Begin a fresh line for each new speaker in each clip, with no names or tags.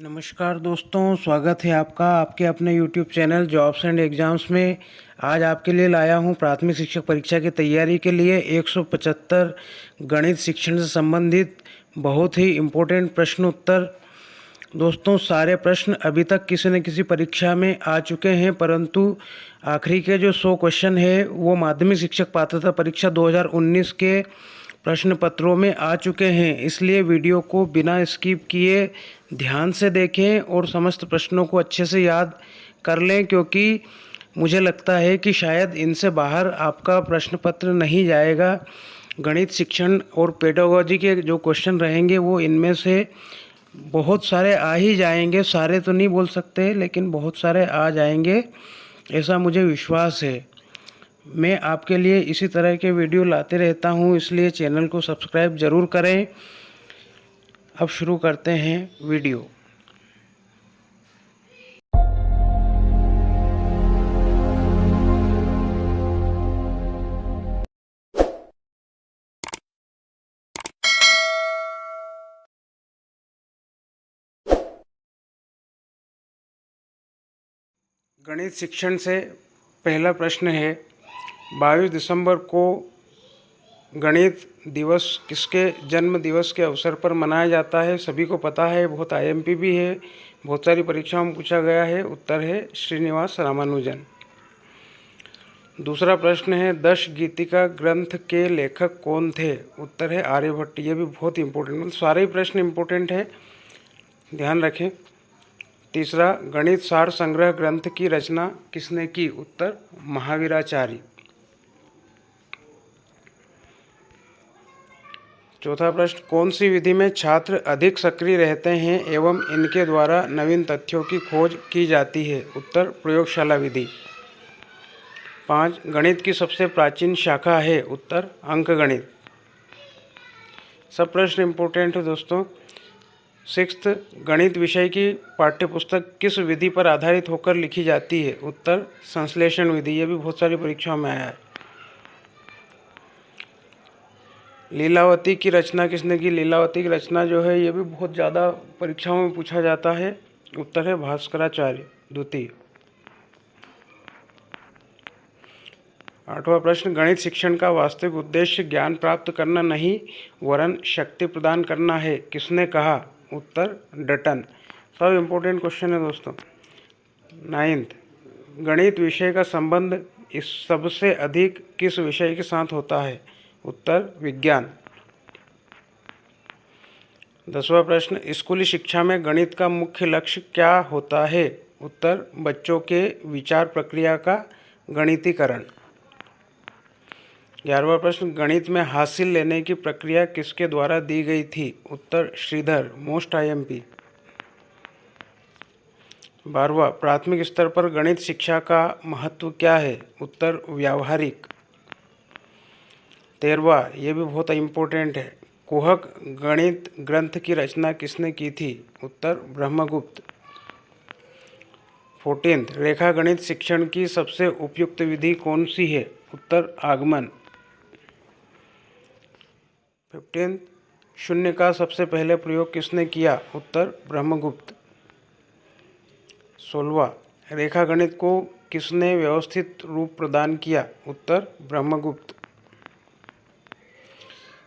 नमस्कार दोस्तों, स्वागत है आपका आपके अपने YouTube channel jobs and exams में। आज आपके लिए लाया हूं प्राथमिक शिक्षक परीक्षा की तैयारी के लिए 175 गणित शिक्षण से संबंधित बहुत ही इम्पोर्टेंट प्रश्न उत्तर। दोस्तों, सारे प्रश्न अभी तक किसी न किसी परीक्षा में आ चुके हैं, परंतु आखिरी के जो 100 क्वेश्चन है वो माध्यमिक शिक्षक पात्रता परीक्षा 2019 के प्रश्न पत्रों में आ चुके हैं। इसलिए वीडियो को बिना स्किप किए ध्यान से देखें और समस्त प्रश्नों को अच्छे से याद कर लें, क्योंकि मुझे लगता है कि शायद इनसे बाहर आपका प्रश्न पत्र नहीं जाएगा। गणित शिक्षण और पेडागोजी के जो क्वेश्चन रहेंगे वो इनमें से बहुत सारे आ ही जाएंगे। सारे तो नहीं बोल सकते, लेकिन बहुत सारे आ जाएंगे, ऐसा मुझे विश्वास है। मैं आपके लिए इसी तरह के वीडियो लाते रहता हूं, इसलिए चैनल को सब्सक्राइब ज़रूर करें। अब शुरू करते हैं वीडियो। गणित शिक्षण से पहला प्रश्न है, 22 दिसंबर को गणित दिवस किसके जन्म दिवस के अवसर पर मनाया जाता है? सभी को पता है, बहुत आईएमपी भी है, बहुत सारी परीक्षाओं में पूछा गया है। उत्तर है श्रीनिवास रामानुजन। दूसरा प्रश्न है, 10 गीतिका ग्रंथ के लेखक कौन थे? उत्तर है आर्यभट्ट। ये भी बहुत इंपॉर्टेंट, सारे ही प्रश्न इंपॉर्टेंट है, ध्यान रखें। तीसरा, गणित सार संग्रह ग्रंथ की रचना किसने की? उत्तर महावीराचार्य। चौथा प्रश्न, कौन सी विधि में छात्र अधिक सक्रिय रहते हैं एवं इनके द्वारा नवीन तथ्यों की खोज की जाती है? उत्तर प्रयोगशाला विधि। 5, गणित की सबसे प्राचीन शाखा है? उत्तर अंकगणित। सब प्रश्न इंपॉर्टेंट है दोस्तों। 6, गणित विषय की पाठ्यपुस्तक किस विधि पर आधारित होकर लिखी जाती है? उत्तर संश्लेषण विधि। यह भी बहुत सारी परीक्षाओं में आया है। लीलावती की रचना किसने की? लीलावती की रचना जो है ये भी बहुत ज़्यादा परीक्षाओं में पूछा जाता है। उत्तर है भास्कराचार्य द्वितीय। 8वां प्रश्न, गणित शिक्षण का वास्तविक उद्देश्य ज्ञान प्राप्त करना नहीं वरन शक्ति प्रदान करना है, किसने कहा? उत्तर डटन। सब इम्पोर्टेंट क्वेश्चन है दोस्तों। 9th, गणित विषय का संबंध इस सबसे अधिक किस विषय के साथ होता है? उत्तर विज्ञान। 10वां प्रश्न, स्कूली शिक्षा में गणित का मुख्य लक्ष्य क्या होता है? उत्तर बच्चों के विचार प्रक्रिया का गणितीकरण। 11वां प्रश्न, गणित में हासिल लेने की प्रक्रिया किसके द्वारा दी गई थी? उत्तर श्रीधर, मोस्ट आईएमपी। 12वां, प्राथमिक स्तर पर गणित शिक्षा का महत्व क्या है? उत्तर व्यावहारिक। 13वां, ये भी बहुत इम्पोर्टेंट है, कुहक गणित ग्रंथ की रचना किसने की थी? उत्तर ब्रह्मगुप्त। 14th, रेखा गणित शिक्षण की सबसे उपयुक्त विधि कौन सी है? उत्तर आगमन। 15th, शून्य का सबसे पहले प्रयोग किसने किया? उत्तर ब्रह्मगुप्त। 16वां, रेखा गणित को किसने व्यवस्थित रूप प्रदान किया? उत्तर ब्रह्मगुप्त।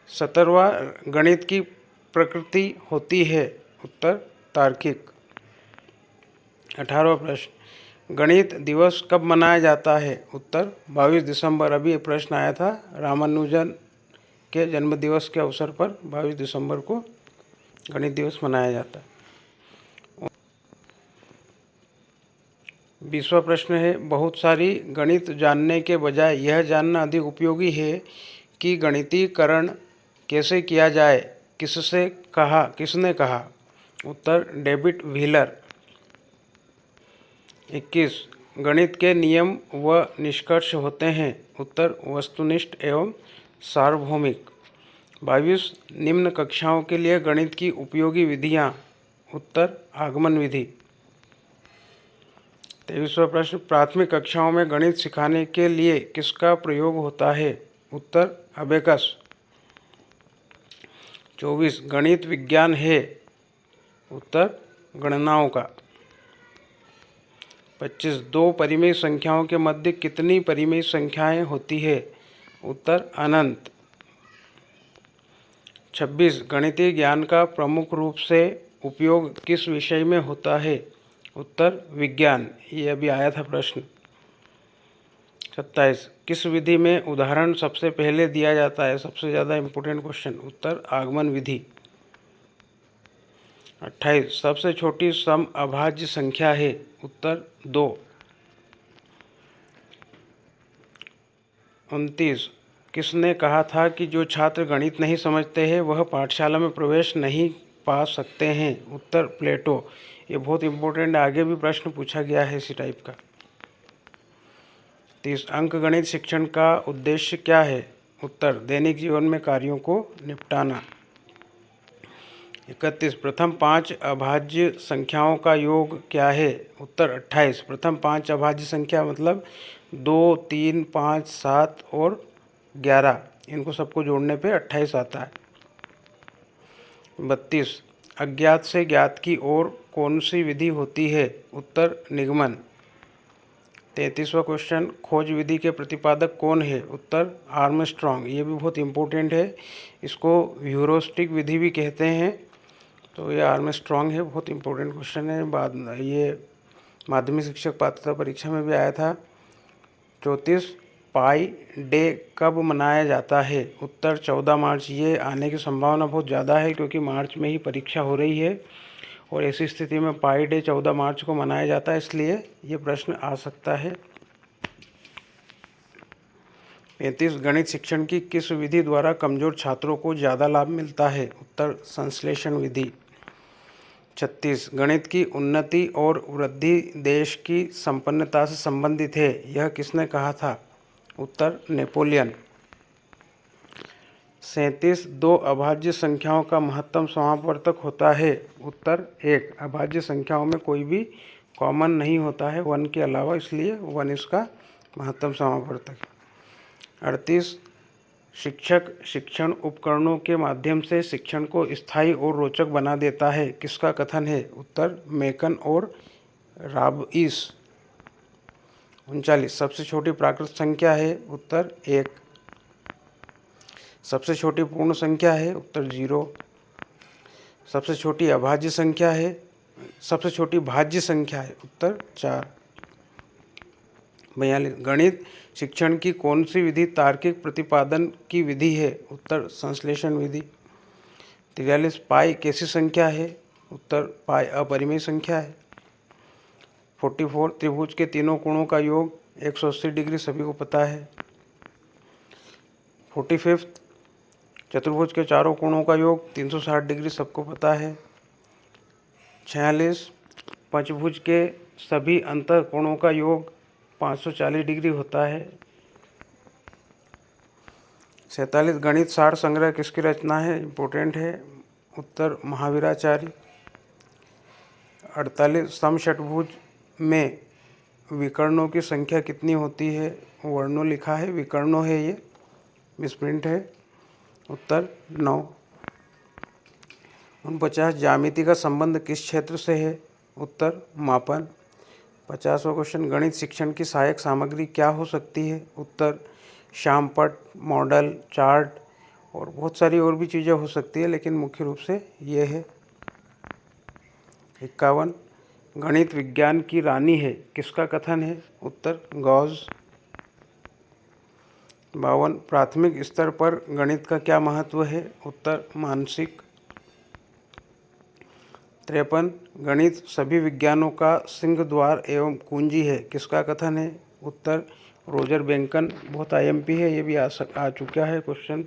17वां, गणित की प्रकृति होती है? उत्तर तार्किक। 18वां प्रश्न, गणित दिवस कब मनाया जाता है? उत्तर 22 दिसंबर। अभी ये प्रश्न आया था, रामानुजन के जन्म दिवस के अवसर पर 22 दिसंबर को गणित दिवस मनाया जाता है। 20वां प्रश्न है, बहुत सारी गणित जानने के बजाय यह जानना अधिक उपयोगी है कि गणितीकरण कैसे किया जाए, किसने कहा? उत्तर डेविड व्हीलर। 21, गणित के नियम व निष्कर्ष होते हैं? उत्तर वस्तुनिष्ठ एवं सार्वभौमिक। 22, निम्न कक्षाओं के लिए गणित की उपयोगी विधियां? उत्तर आगमन विधि। 23वां प्रश्न, प्राथमिक कक्षाओं में गणित सिखाने के लिए किसका प्रयोग होता है? उत्तर अबेकस। 24, गणित विज्ञान है? उत्तर गणनाओं का। 25 दो परिमेय संख्याओं के मध्य कितनी परिमेय संख्याएं होती है? उत्तर अनंत। 26 गणितीय ज्ञान का प्रमुख रूप से उपयोग किस विषय में होता है? उत्तर विज्ञान। ये अभी आया था प्रश्न। 27 किस विधि में उदाहरण सबसे पहले दिया जाता है? सबसे ज़्यादा इम्पोर्टेंट क्वेश्चन। उत्तर आगमन विधि। 28 सबसे छोटी सम अभाज्य संख्या है? उत्तर 2। 29 किसने कहा था कि जो छात्र गणित नहीं समझते हैं वह पाठशाला में प्रवेश नहीं पा सकते हैं? उत्तर प्लेटो। ये बहुत इम्पोर्टेंट, आगे भी प्रश्न पूछा गया है इसी टाइप का। 30 अंकगणित शिक्षण का उद्देश्य क्या है? उत्तर दैनिक जीवन में कार्यों को निपटाना। 31 प्रथम 5 अभाज्य संख्याओं का योग क्या है? उत्तर 28। प्रथम 5 अभाज्य संख्या मतलब 2, 3, 5, 7 और 11, इनको सबको जोड़ने पे 28 आता है। 32 अज्ञात से ज्ञात की ओर कौन सी विधि होती है? उत्तर निगमन। 33वां क्वेश्चन खोज विधि के प्रतिपादक कौन है? उत्तर आर्मस्ट्रॉन्ग। ये भी बहुत इम्पोर्टेंट है, इसको ह्यूरिस्टिक विधि भी कहते हैं, तो ये आर्मस्ट्रॉन्ग है। बहुत इम्पोर्टेंट क्वेश्चन है, बाद ये माध्यमिक शिक्षक पात्रता परीक्षा में भी आया था। 34 पाई डे कब मनाया जाता है? उत्तर 14 मार्च। ये आने की संभावना बहुत ज़्यादा है क्योंकि मार्च में ही परीक्षा हो रही है और ऐसी स्थिति में पाई डे 14 मार्च को मनाया जाता है, इसलिए ये प्रश्न आ सकता है। 35 गणित शिक्षण की किस विधि द्वारा कमजोर छात्रों को ज़्यादा लाभ मिलता है? उत्तर संश्लेषण विधि। 36 गणित की उन्नति और वृद्धि देश की संपन्नता से संबंधित है, यह किसने कहा था? उत्तर नेपोलियन। 37 दो अभाज्य संख्याओं का महत्तम समापवर्तक होता है? उत्तर 1। अभाज्य संख्याओं में कोई भी कॉमन नहीं होता है 1 के अलावा, इसलिए 1 इसका महत्तम समापवर्तक। 38 शिक्षक शिक्षण उपकरणों के माध्यम से शिक्षण को स्थायी और रोचक बना देता है, किसका कथन है? उत्तर मेकन और राबइस। 39 सबसे छोटी प्राकृत संख्या है? उत्तर 1। सबसे छोटी पूर्ण संख्या है? उत्तर 0। सबसे छोटी अभाज्य संख्या है? सबसे छोटी भाज्य संख्या है? उत्तर 4। 42 गणित शिक्षण की कौन सी विधि तार्किक प्रतिपादन की विधि है? उत्तर संश्लेषण विधि। 43 पाई कैसी संख्या है? उत्तर पाई अपरिमेय संख्या है। 44 त्रिभुज के तीनों कोणों का योग 180 डिग्री सभी को पता है। 45 चतुर्भुज के चारों कोणों का योग 360 डिग्री सबको पता है। 46 पंचभुज के सभी अंतर कोणों का योग 540 डिग्री होता है। 47 गणित सार संग्रह किसकी रचना है? इम्पोर्टेंट है। उत्तर महावीराचार्य। 48 समषटभुज में विकर्णों की संख्या कितनी होती है? वर्णों लिखा है, विकर्णों है, ये मिसप्रिंट है। उत्तर 9। 49 ज्यामिति का संबंध किस क्षेत्र से है? उत्तर मापन। 50वां क्वेश्चन गणित शिक्षण की सहायक सामग्री क्या हो सकती है? उत्तर श्यामपट्ट, मॉडल, चार्ट और बहुत सारी और भी चीज़ें हो सकती है, लेकिन मुख्य रूप से ये है। 51 गणित विज्ञान की रानी है, किसका कथन है? उत्तर गॉस। 52 प्राथमिक स्तर पर गणित का क्या महत्व है? उत्तर मानसिक। 53 गणित सभी विज्ञानों का सिंह द्वार एवं कुंजी है, किसका कथन है? उत्तर रोजर बेंकन। बहुत आईएमपी है, ये भी आ चुका है क्वेश्चन।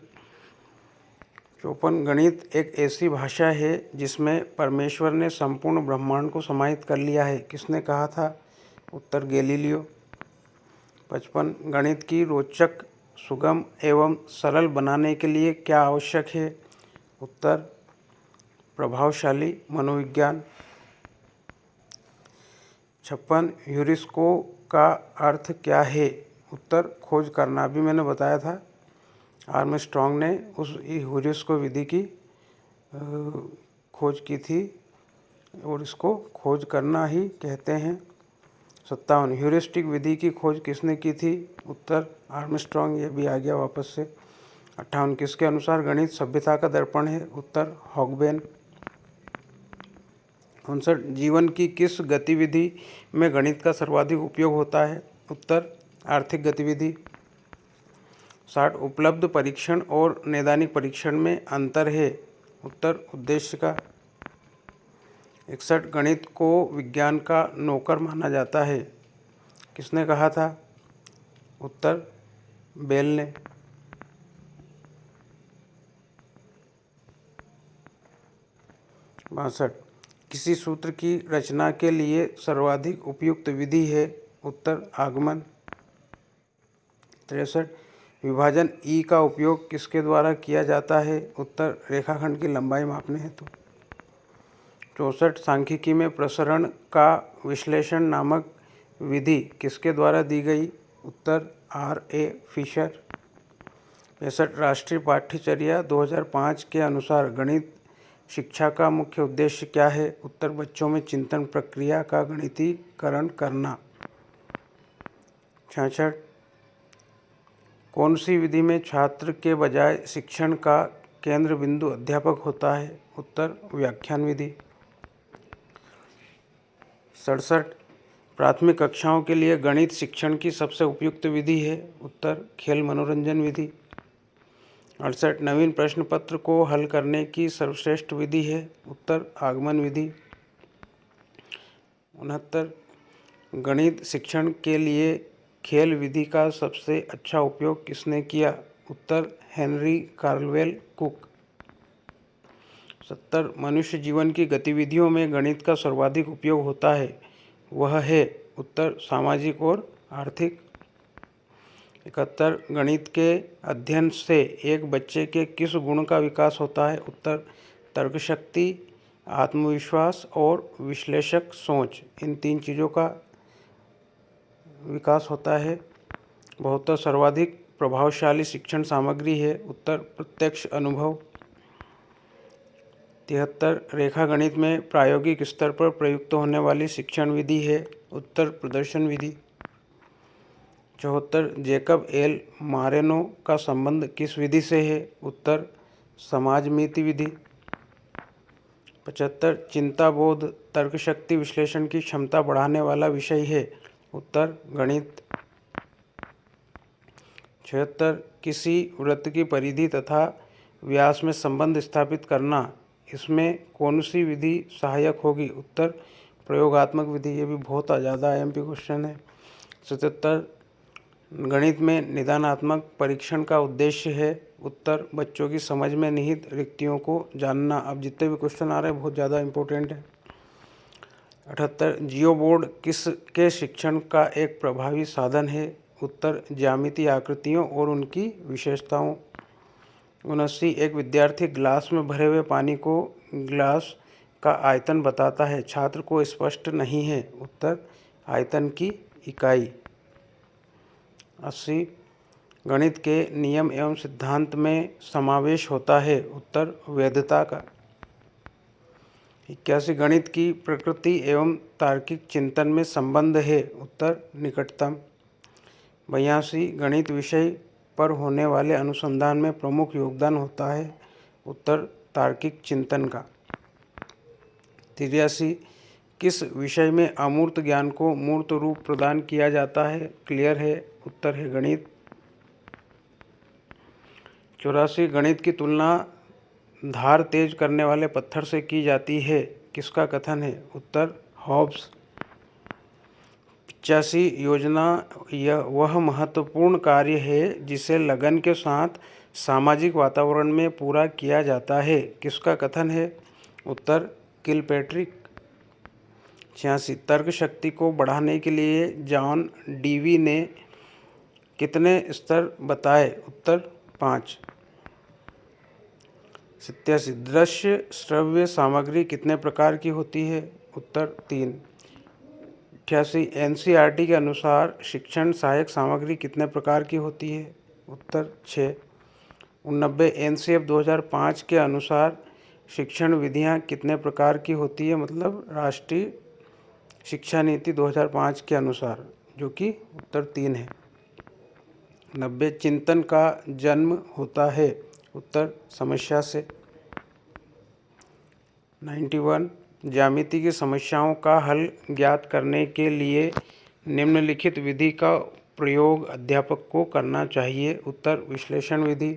54 गणित एक ऐसी भाषा है जिसमें परमेश्वर ने संपूर्ण ब्रह्मांड को समाहित कर लिया है, किसने कहा था? उत्तर गैलीलियो। 55 गणित की रोचक, सुगम एवं सरल बनाने के लिए क्या आवश्यक है? उत्तर प्रभावशाली मनोविज्ञान। 56 ह्यूरिस्को का अर्थ क्या है? उत्तर खोज करना। अभी मैंने बताया था, आर्मस्ट्रॉन्ग ने उस ह्यूरिस्को विधि की खोज की थी और इसको खोज करना ही कहते हैं। 57 ह्यूरिस्टिक विधि की खोज किसने की थी? उत्तर आर्मस्ट्रॉन्ग, ये भी आ गया वापस से। 58 किसके अनुसार गणित सभ्यता का दर्पण है? उत्तर हॉगबेन। 59 जीवन की किस गतिविधि में गणित का सर्वाधिक उपयोग होता है? उत्तर आर्थिक गतिविधि। 60 उपलब्ध परीक्षण और नैदानिक परीक्षण में अंतर है? उत्तर उद्देश्य का। 61 गणित को विज्ञान का नौकर माना जाता है, किसने कहा था? उत्तर बेल ने। 62 किसी सूत्र की रचना के लिए सर्वाधिक उपयुक्त विधि है? उत्तर आगमन। 63 विभाजन ई का उपयोग किसके द्वारा किया जाता है? उत्तर रेखाखंड की लंबाई मापने हेतु। 64 सांख्यिकी में प्रसरण का विश्लेषण नामक विधि किसके द्वारा दी गई? उत्तर R.A. फिशर। 65 राष्ट्रीय पाठ्यचर्या 2005 के अनुसार गणित शिक्षा का मुख्य उद्देश्य क्या है? उत्तर बच्चों में चिंतन प्रक्रिया का गणितीकरण करना। 66 कौन सी विधि में छात्र के बजाय शिक्षण का केंद्र बिंदु अध्यापक होता है? उत्तर व्याख्यान विधि। 67 प्राथमिक कक्षाओं के लिए गणित शिक्षण की सबसे उपयुक्त विधि है? उत्तर खेल मनोरंजन विधि। 68 नवीन प्रश्न पत्र को हल करने की सर्वश्रेष्ठ विधि है? उत्तर आगमन विधि। 69 गणित शिक्षण के लिए खेल विधि का सबसे अच्छा उपयोग किसने किया? उत्तर हेनरी कार्लवेल कुक। 70 मनुष्य जीवन की गतिविधियों में गणित का सर्वाधिक उपयोग होता है, वह है? उत्तर सामाजिक और आर्थिक। 71 गणित के अध्ययन से एक बच्चे के किस गुण का विकास होता है? उत्तर तर्कशक्ति, आत्मविश्वास और विश्लेषक सोच, इन 3 चीज़ों का विकास होता है। 72 सर्वाधिक प्रभावशाली शिक्षण सामग्री है? उत्तर प्रत्यक्ष अनुभव। 73 रेखा गणित में प्रायोगिक स्तर पर प्रयुक्त होने वाली शिक्षण विधि है? उत्तर प्रदर्शन विधि। 74 जैकब एल मारेनो का संबंध किस विधि से है? उत्तर समाजमिति विधि। 75 चिंताबोध तर्कशक्ति विश्लेषण की क्षमता बढ़ाने वाला विषय है? उत्तर गणित। 76 किसी वृत्त की परिधि तथा व्यास में संबंध स्थापित करना, इसमें कौन सी विधि सहायक होगी? उत्तर प्रयोगात्मक विधि। ये भी बहुत ज़्यादा IMP क्वेश्चन है। 77 गणित में निदानात्मक परीक्षण का उद्देश्य है? उत्तर बच्चों की समझ में निहित रिक्तियों को जानना। अब जितने भी क्वेश्चन आ रहे हैं बहुत ज़्यादा इम्पोर्टेंट है। 78 जियो बोर्ड किसके शिक्षण का एक प्रभावी साधन है? उत्तर ज्यामितीय आकृतियों और उनकी विशेषताओं। 79 एक विद्यार्थी ग्लास में भरे हुए पानी को ग्लास का आयतन बताता है, छात्र को स्पष्ट नहीं है? उत्तर आयतन की इकाई। 80 गणित के नियम एवं सिद्धांत में समावेश होता है? उत्तर वैधता का। 81 गणित की प्रकृति एवं तार्किक चिंतन में संबंध है? उत्तर निकटतम। 82 गणित विषय पर होने वाले अनुसंधान में प्रमुख योगदान होता है? उत्तर तार्किक चिंतन का। 83 किस विषय में अमूर्त ज्ञान को मूर्त रूप प्रदान किया जाता है? क्लियर है? उत्तर है गणित। 84 गणित की तुलना धार तेज करने वाले पत्थर से की जाती है, किसका कथन है? उत्तर हॉब्स। 85 योजना यह वह महत्वपूर्ण कार्य है जिसे लगन के साथ सामाजिक वातावरण में पूरा किया जाता है, किसका कथन है? उत्तर किलपैट्रिक। 86 तर्क शक्ति को बढ़ाने के लिए जॉन डीवी ने कितने स्तर बताए? उत्तर 5। 87 दृश्य श्रव्य सामग्री कितने प्रकार की होती है? उत्तर 3। 88 NCERT के अनुसार शिक्षण सहायक सामग्री कितने प्रकार की होती है? उत्तर 6। 89 NCF 2005 के अनुसार शिक्षण विधियाँ कितने प्रकार की होती है, मतलब राष्ट्रीय शिक्षा नीति 2005 के अनुसार, जो कि उत्तर 3 है। 90 चिंतन का जन्म होता है, उत्तर समस्या से। 91 ज्यामिति की समस्याओं का हल ज्ञात करने के लिए निम्नलिखित विधि का प्रयोग अध्यापक को करना चाहिए, उत्तर विश्लेषण विधि।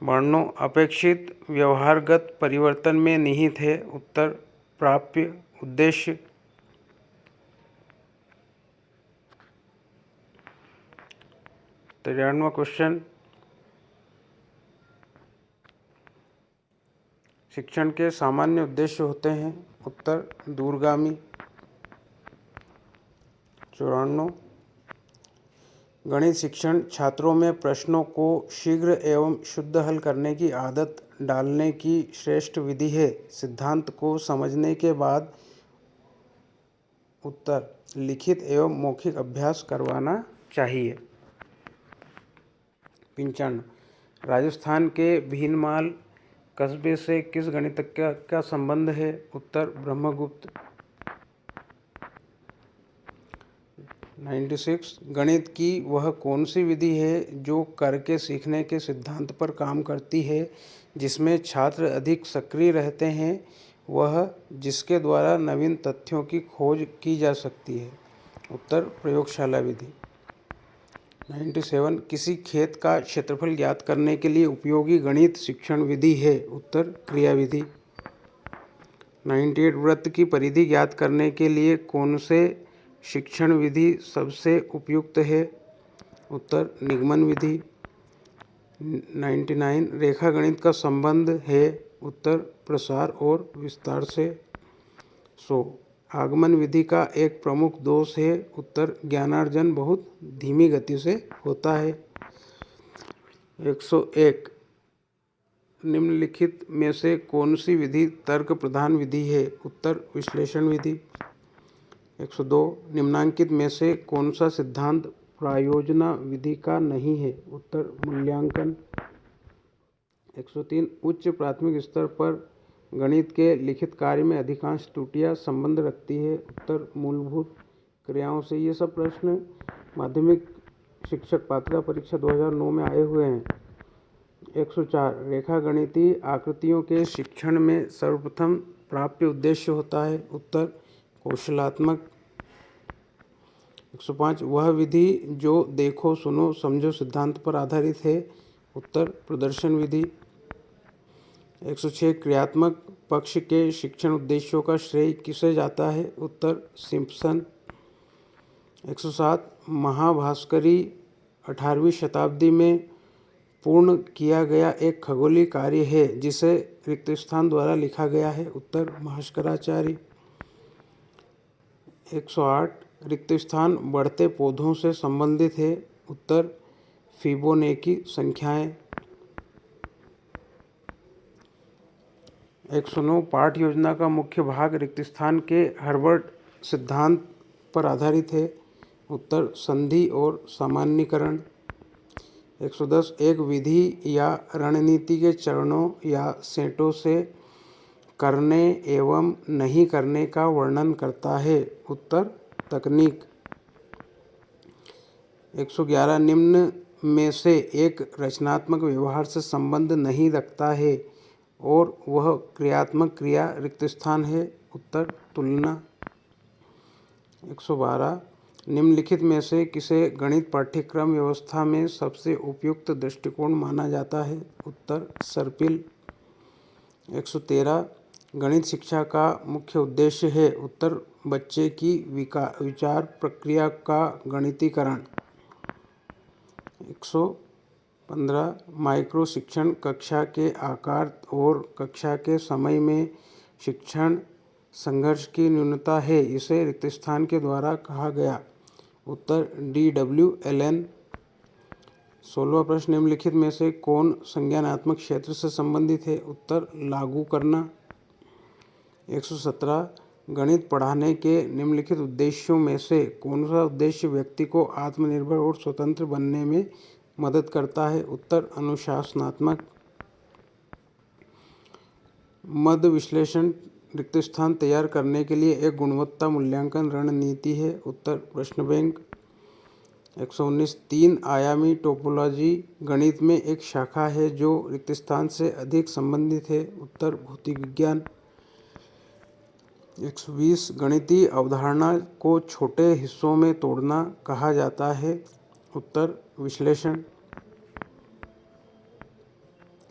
92 अपेक्षित व्यवहारगत परिवर्तन में निहित है, उत्तर प्राप्य उद्देश्य। 93वां क्वेश्चन, शिक्षण के सामान्य उद्देश्य होते हैं, उत्तर दूरगामी। 94 गणित शिक्षण छात्रों में प्रश्नों को शीघ्र एवं शुद्ध हल करने की आदत डालने की श्रेष्ठ विधि है, सिद्धांत को समझने के बाद उत्तर लिखित एवं मौखिक अभ्यास करवाना चाहिए। 95 राजस्थान के भीनमाल कस्बे से किस गणितज्ञ का संबंध है, उत्तर ब्रह्मगुप्त। 96 गणित की वह कौन सी विधि है जो करके सीखने के सिद्धांत पर काम करती है, जिसमें छात्र अधिक सक्रिय रहते हैं, वह जिसके द्वारा नवीन तथ्यों की खोज की जा सकती है, उत्तर प्रयोगशाला विधि। 97 किसी खेत का क्षेत्रफल ज्ञात करने के लिए उपयोगी गणित शिक्षण विधि है, उत्तर क्रिया विधि। 98 वृत्त की परिधि ज्ञात करने के लिए कौन से शिक्षण विधि सबसे उपयुक्त है, उत्तर निगमन विधि। 99 रेखा गणित का संबंध है, उत्तर प्रसार और विस्तार से। 100 आगमन विधि का एक प्रमुख दोष है, उत्तर ज्ञानार्जन बहुत धीमी गति से होता है। 101 निम्नलिखित में से कौन सी विधि तर्क प्रधान विधि है, उत्तर विश्लेषण विधि। 102 निम्नांकित में से कौन सा सिद्धांत प्रायोजना विधि का नहीं है, उत्तर मूल्यांकन। 103 उच्च प्राथमिक स्तर पर गणित के लिखित कार्य में अधिकांश त्रुटियां संबंध रखती है, उत्तर मूलभूत क्रियाओं से। ये सब प्रश्न माध्यमिक शिक्षक पात्रता परीक्षा 2009 में आए हुए हैं। 104 रेखा गणितीय आकृतियों के शिक्षण में सर्वप्रथम प्राप्य उद्देश्य होता है, उत्तर कौशलात्मक। 105 वह विधि जो देखो सुनो समझो सिद्धांत पर आधारित है, उत्तर प्रदर्शन विधि। 106 क्रियात्मक पक्ष के शिक्षण उद्देश्यों का श्रेय किसे जाता है, उत्तर सिम्पसन। 107 महाभास्करी 18वीं शताब्दी में पूर्ण किया गया एक खगोलीय कार्य है जिसे रिक्त स्थान द्वारा लिखा गया है, उत्तर भास्कराचार्य। 108 रिक्त स्थान बढ़ते पौधों से संबंधित है, उत्तर फिबोनेकी संख्याएं। 109 पाठ योजना का मुख्य भाग रिक्त स्थान के हर्बर्ट सिद्धांत पर आधारित है, उत्तर संधि और सामान्यीकरण। 110 एक विधि या रणनीति के चरणों या सेटों से करने एवं नहीं करने का वर्णन करता है, उत्तर तकनीक। 111 निम्न में से एक रचनात्मक व्यवहार से संबंध नहीं रखता है और वह क्रियात्मक क्रिया रिक्त स्थान है, उत्तर तुलना। 112 निम्नलिखित में से किसे गणित पाठ्यक्रम व्यवस्था में सबसे उपयुक्त दृष्टिकोण माना जाता है, उत्तर सर्पिल। 113 गणित शिक्षा का मुख्य उद्देश्य है, उत्तर बच्चे की विचार प्रक्रिया का गणितीकरण। 115 माइक्रो शिक्षण कक्षा के आकार और कक्षा के समय में शिक्षण संघर्ष की न्यूनता है, इसे रिक्त स्थान के द्वारा कहा गया, उत्तर DWLN। 16वां प्रश्न निम्नलिखित में से कौन संज्ञानात्मक क्षेत्र से संबंधित है, उत्तर लागू करना। 117 गणित पढ़ाने के निम्नलिखित उद्देश्यों में से कौन सा उद्देश्य व्यक्ति को आत्मनिर्भर और स्वतंत्र बनने में मदद करता है, उत्तर अनुशासनात्मक। मद विश्लेषण रिक्त स्थान तैयार करने के लिए एक गुणवत्ता मूल्यांकन रणनीति है। उत्तर प्रश्न बैंक। 119 तीन आयामी टोपोलॉजी गणित में एक शाखा है जो रिक्त स्थान से अधिक संबंधित है। उत्तर भौतिक विज्ञान। 120 गणितीय अवधारणा को छोटे हिस्सों में तोड़ना कहा जाता है। उत्तर विश्लेषण।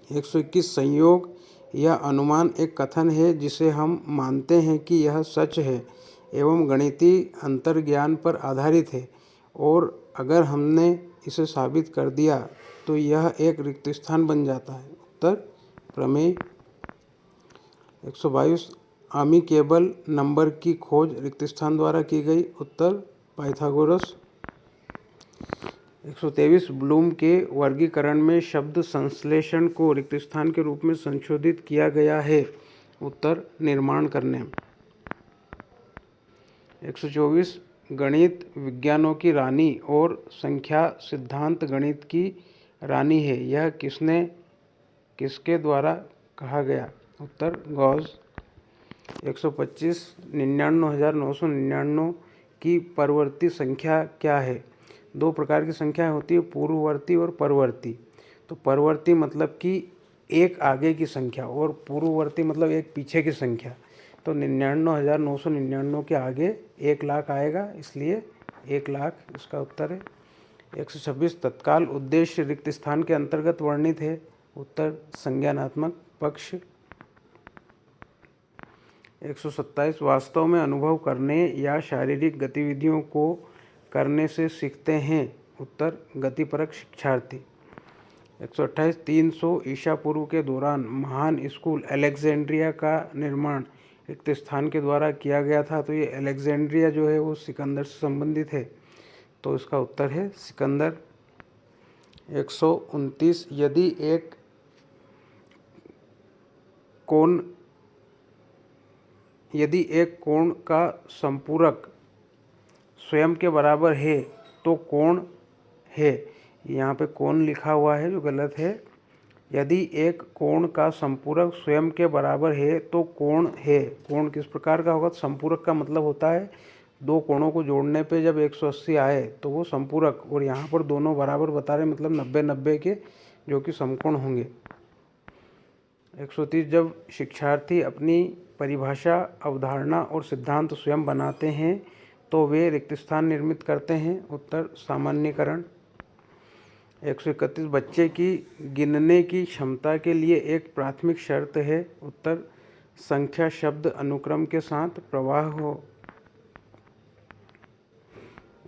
121 संयोग या अनुमान एक कथन है जिसे हम मानते हैं कि यह सच है एवं गणितीय अंतर्ज्ञान पर आधारित है, और अगर हमने इसे साबित कर दिया तो यह एक रिक्त स्थान बन जाता है। उत्तर प्रमेय। 122 अमीकेबल नंबर की खोज रिक्त स्थान द्वारा की गई। उत्तर पाइथागोरस। 123 ब्लूम के वर्गीकरण में शब्द संश्लेषण को रिक्त स्थान के रूप में संशोधित किया गया है। उत्तर निर्माण करने। 124 गणित विज्ञानों की रानी और संख्या सिद्धांत गणित की रानी है, यह किसके द्वारा कहा गया। उत्तर गॉस। 125 99,999 की परवर्ती संख्या क्या है। दो प्रकार की संख्याएं होती है, पूर्ववर्ती और परवर्ती। तो परवर्ती मतलब कि एक आगे की संख्या और पूर्ववर्ती मतलब एक पीछे की संख्या। तो 99,999 के आगे 1,00,000 आएगा, इसलिए 1,00,000 इसका उत्तर है। 126 तत्काल उद्देश्य रिक्त स्थान के अंतर्गत वर्णित है। उत्तर संज्ञानात्मक पक्ष। 127 वास्तव में अनुभव करने या शारीरिक गतिविधियों को करने से सीखते हैं। उत्तर गतिपरक शिक्षार्थी। 128 300 ईसा पूर्व के दौरान महान स्कूल अलेक्जेंड्रिया का निर्माण रिक्त स्थान के द्वारा किया गया था। तो ये अलेक्जेंड्रिया जो है वो सिकंदर से संबंधित है, तो इसका उत्तर है सिकंदर। 129 यदि एक कोण का संपूरक स्वयं के बराबर है तो कोण है। यहाँ पे कोण लिखा हुआ है जो गलत है। यदि एक कोण का संपूरक स्वयं के बराबर है तो कोण है। कोण किस प्रकार का होगा। संपूरक का मतलब होता है दो कोणों को जोड़ने पे जब 180 आए तो वो संपूरक, और यहाँ पर दोनों बराबर बता रहे मतलब 90-90 के, जो कि समकोण होंगे। 130 जब शिक्षार्थी अपनी परिभाषा, अवधारणा और सिद्धांत स्वयं बनाते हैं तो वे रिक्त स्थान निर्मित करते हैं। उत्तर सामान्यीकरण। 131 बच्चे की गिनने की क्षमता के लिए एक प्राथमिक शर्त है। उत्तर संख्या शब्द अनुक्रम के साथ प्रवाह हो।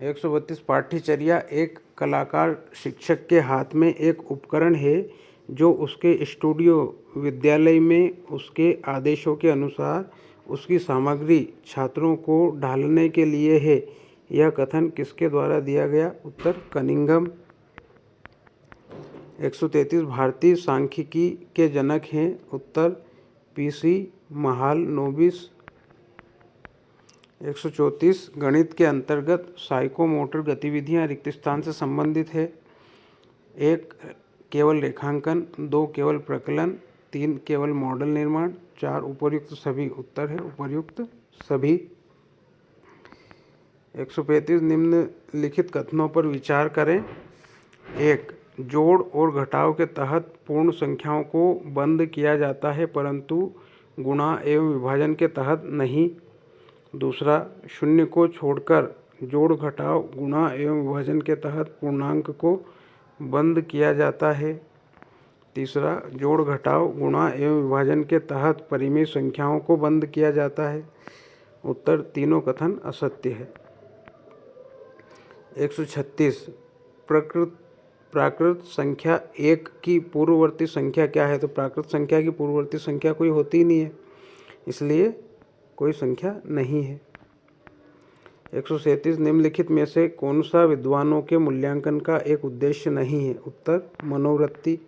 132 पाठ्यचर्या एक कलाकार शिक्षक के हाथ में एक उपकरण है जो उसके स्टूडियो विद्यालय में उसके आदेशों के अनुसार उसकी सामग्री छात्रों को ढालने के लिए है। यह कथन किसके द्वारा दिया गया। उत्तर कनिंघम। 133 भारतीय सांख्यिकी के जनक हैं। उत्तर पीसी महालनोबिस। 134 गणित के अंतर्गत साइकोमोटर गतिविधियां रिक्त स्थान से संबंधित है। 1 केवल रेखांकन, 2 केवल प्रकलन, 3 केवल मॉडल निर्माण, 4 उपर्युक्त सभी। उत्तर है उपर्युक्त सभी। 135 निम्नलिखित कथनों पर विचार करें। 1 जोड़ और घटाव के तहत पूर्ण संख्याओं को बंद किया जाता है परंतु गुणा एवं विभाजन के तहत नहीं। दूसरा, शून्य को छोड़कर जोड़ घटाव गुणा एवं विभाजन के तहत पूर्णांक को बंद किया जाता है। तीसरा, जोड़ घटाव गुणा एवं विभाजन के तहत परिमेय संख्याओं को बंद किया जाता है। उत्तर तीनों कथन असत्य है। 136 प्राकृत संख्या 1 की पूर्ववर्ती संख्या क्या है। तो प्राकृत संख्या की पूर्ववर्ती संख्या कोई होती ही नहीं है, इसलिए कोई संख्या नहीं है। 137 निम्नलिखित में से कौन सा विद्वानों के मूल्यांकन का एक उद्देश्य नहीं है। उत्तर मनोवृत्ति।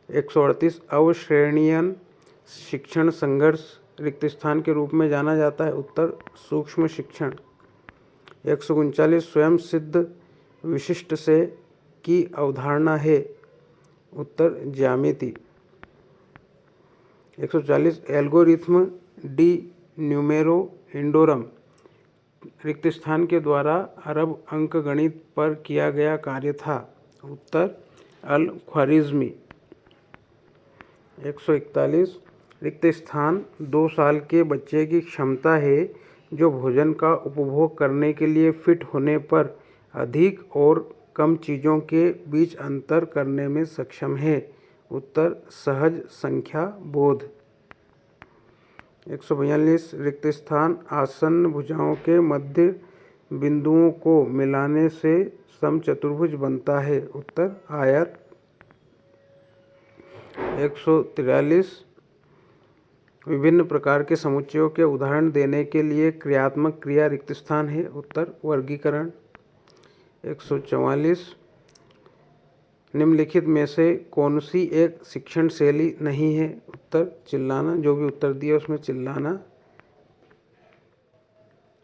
138 अवश्रेणीयन शिक्षण संघर्ष रिक्त स्थान के रूप में जाना जाता है। उत्तर सूक्ष्म शिक्षण। 139 स्वयं सिद्ध विशिष्ट से की अवधारणा है। उत्तर ज्यामिति। 140 एल्गोरिथ्म डी न्यूमेरो इंडोरम रिक्त स्थान के द्वारा अरब अंकगणित पर किया गया कार्य था। उत्तर अल ख्वारिज़मी। 141 रिक्त स्थान 2 साल के बच्चे की क्षमता है जो भोजन का उपभोग करने के लिए फिट होने पर अधिक और कम चीज़ों के बीच अंतर करने में सक्षम है। उत्तर सहज संख्या बोध। 142 रिक्त स्थान आसन्न भुजाओं के मध्य बिंदुओं को मिलाने से समचतुर्भुज बनता है। उत्तर आयत। 143 विभिन्न प्रकार के समुच्चयों के उदाहरण देने के लिए क्रियात्मक क्रिया रिक्त स्थान है। उत्तर वर्गीकरण। 144 निम्नलिखित में से कौन सी एक शिक्षण शैली नहीं है। उत्तर चिल्लाना। जो भी उत्तर दिया उसमें चिल्लाना।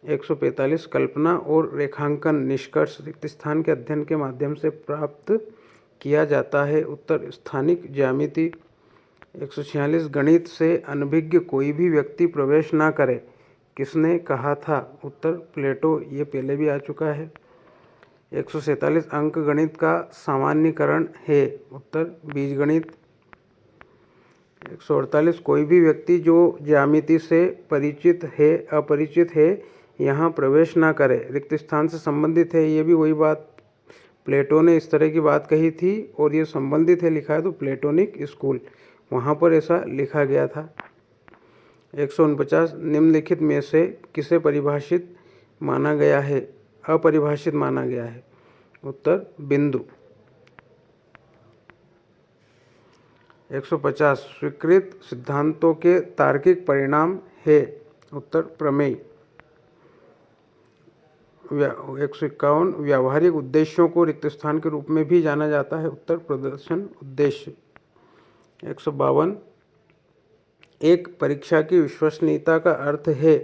145 कल्पना और रेखांकन निष्कर्ष रिक्त स्थान के अध्ययन के माध्यम से प्राप्त किया जाता है। उत्तर स्थानिक ज्यामिति। 146 गणित से अनभिज्ञ कोई भी व्यक्ति प्रवेश ना करे, किसने कहा था। उत्तर प्लेटो। ये पहले भी आ चुका है। 147 अंक गणित का सामान्यीकरण है। उत्तर बीजगणित। 148 कोई भी व्यक्ति जो ज्यामिति से परिचित है अपरिचित है यहाँ प्रवेश ना करे, रिक्त स्थान से संबंधित है। ये भी वही बात प्लेटो ने इस तरह की बात कही थी और ये संबंधित है लिखा है तो प्लेटोनिक स्कूल, वहाँ पर ऐसा लिखा गया था। 149 निम्नलिखित में से किसे परिभाषित माना गया है अपरिभाषित माना गया है। उत्तर बिंदु। 150 स्वीकृत सिद्धांतों के तार्किक परिणाम है। उत्तर प्रमेय। 151 व्यावहारिक उद्देश्यों को रिक्त स्थान के रूप में भी जाना जाता है। उत्तर प्रदर्शन उद्देश्य। 152 एक परीक्षा की विश्वसनीयता का अर्थ है।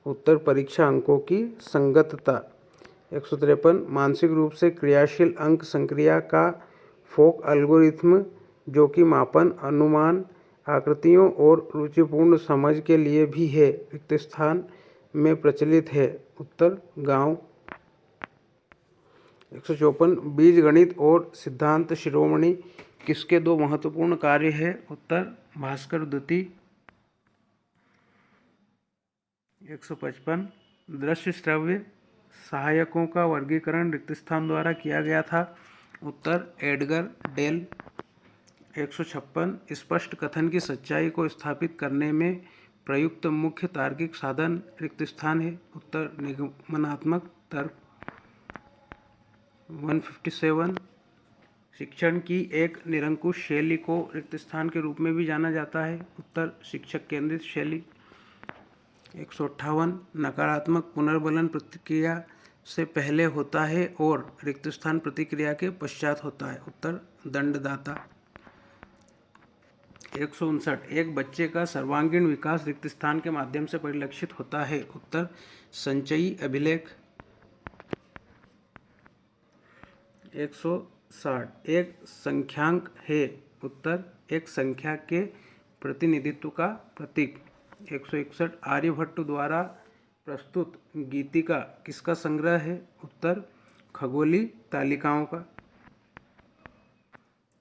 उत्तर परीक्षा अंकों की संगतता। 153 मानसिक रूप से क्रियाशील अंक संक्रिया का फोक एल्गोरिथ्म जो कि मापन अनुमान आकृतियों और रुचिपूर्ण समझ के लिए भी है रिक्त स्थान में प्रचलित है। उत्तर गांव। 154 बीजगणित और सिद्धांत शिरोमणि किसके दो महत्वपूर्ण कार्य है। उत्तर भास्कर द्वितीय। 155 दृश्य श्रव्य सहायकों का वर्गीकरण रिक्त स्थान द्वारा किया गया था। उत्तर एडगर डेल। 156 स्पष्ट कथन की सच्चाई को स्थापित करने में प्रयुक्त मुख्य तार्किक साधन रिक्त स्थान है। उत्तर निगमनात्मक तर्क। 157 शिक्षण की एक निरंकुश शैली को रिक्त स्थान के रूप में भी जाना जाता है। उत्तर शिक्षक केंद्रित शैली। 158 नकारात्मक पुनर्बलन प्रतिक्रिया से पहले होता है और रिक्त स्थान प्रतिक्रिया के पश्चात होता है। उत्तर दंडदाता। 159 एक बच्चे का सर्वांगीण विकास रिक्त स्थान के माध्यम से परिलक्षित होता है। उत्तर संचयी अभिलेख। 160 एक संख्यांक है। उत्तर एक संख्या के प्रतिनिधित्व का प्रतीक। 161 आर्यभट्ट द्वारा प्रस्तुत गीतिका किसका संग्रह है। उत्तर खगोली तालिकाओं का।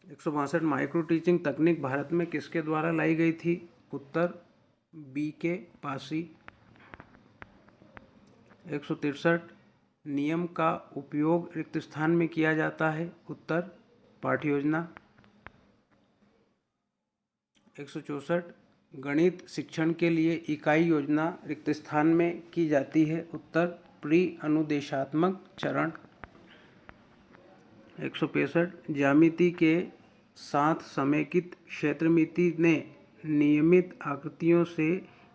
162 माइक्रो टीचिंग तकनीक भारत में किसके द्वारा लाई गई थी। उत्तर B.K. पासी। 163 नियम का उपयोग रिक्त स्थान में किया जाता है। उत्तर पाठ्ययोजना। 164 गणित शिक्षण के लिए इकाई योजना रिक्त स्थान में की जाती है। उत्तर प्री अनुदेशात्मक चरण। 165 ज्यामिति के साथ समेकित क्षेत्रमिति ने नियमित आकृतियों से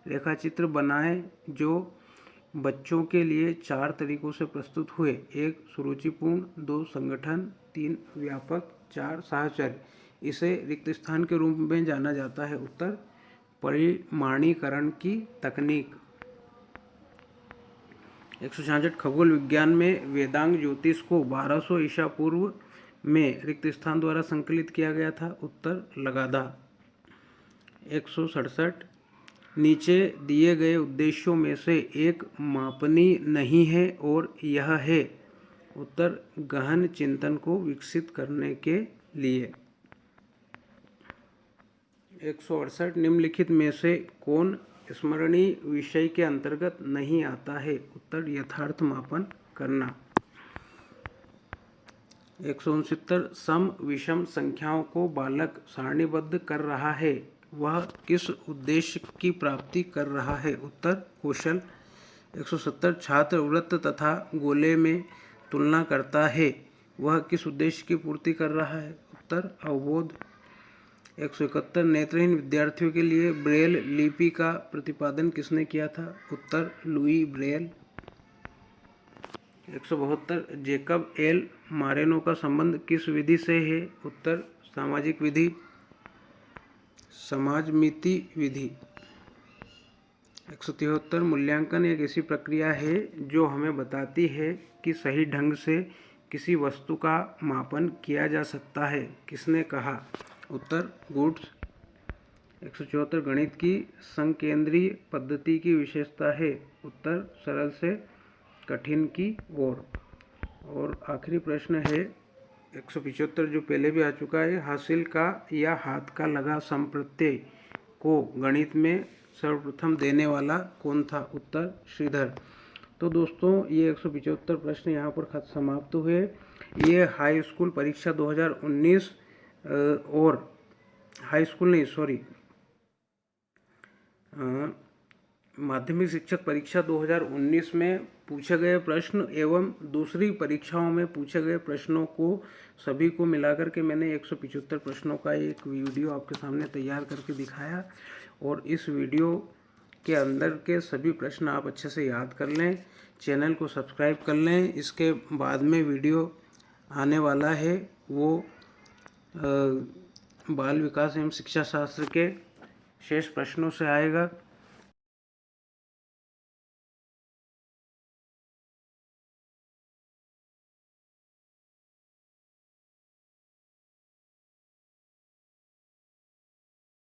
रेखाचित्र बनाए जो बच्चों के लिए 4 तरीकों से प्रस्तुत हुए। 1 सुरुचिपूर्ण, 2 संगठन, 3 व्यापक, 4 साहचर्य। इसे रिक्त स्थान के रूप में जाना जाता है। उत्तर परिमाणीकरण की तकनीक। 166 खगोल विज्ञान में वेदांग ज्योतिष को 1200 ईसा पूर्व में रिक्त स्थान द्वारा संकलित किया गया था। उत्तर लगाधा। 167 नीचे दिए गए उद्देश्यों में से एक मापनीय नहीं है और यह है। उत्तर गहन चिंतन को विकसित करने के लिए। 168 निम्नलिखित में से कौन स्मरणीय विषय के अंतर्गत नहीं आता है। उत्तर यथार्थ मापन करना। 169 सम विषम संख्याओं को बालक सारणीबद्ध कर रहा है, वह किस उद्देश्य की प्राप्ति कर रहा है। उत्तर कौशल। 170 छात्र वृत्त तथा गोले में तुलना करता है, वह किस उद्देश्य की पूर्ति कर रहा है। उत्तर अवबोध। 171 नेत्रहीन विद्यार्थियों के लिए ब्रेल लिपि का प्रतिपादन किसने किया था। उत्तर लुई ब्रेल। 172 जेकब एल मारेनो का संबंध किस विधि से है। उत्तर सामाजिक विधि, समाजमिति विधि। 173 मूल्यांकन एक ऐसी प्रक्रिया है जो हमें बताती है कि सही ढंग से किसी वस्तु का मापन किया जा सकता है, किसने कहा। उत्तर गुड्स। 174 गणित की संकेंद्रीय पद्धति की विशेषता है। उत्तर सरल से कठिन की ओर। और आखिरी प्रश्न है 175 जो पहले भी आ चुका है, हासिल का या हाथ का लगा संप्रत्यय को गणित में सर्वप्रथम देने वाला कौन था। उत्तर श्रीधर। तो दोस्तों ये 175 प्रश्न यहाँ पर समाप्त हुए। ये हाई स्कूल परीक्षा 2019 और हाई स्कूल नहीं सॉरी माध्यमिक शिक्षक परीक्षा 2019 में पूछे गए प्रश्न एवं दूसरी परीक्षाओं में पूछे गए प्रश्नों को सभी को मिलाकर के मैंने 175 प्रश्नों का एक वीडियो आपके सामने तैयार करके दिखाया। और इस वीडियो के अंदर के सभी प्रश्न आप अच्छे से याद कर लें, चैनल को सब्सक्राइब कर लें। इसके बाद में वीडियो आने वाला है वो बाल विकास एवं शिक्षा शास्त्र के शेष प्रश्नों से आएगा।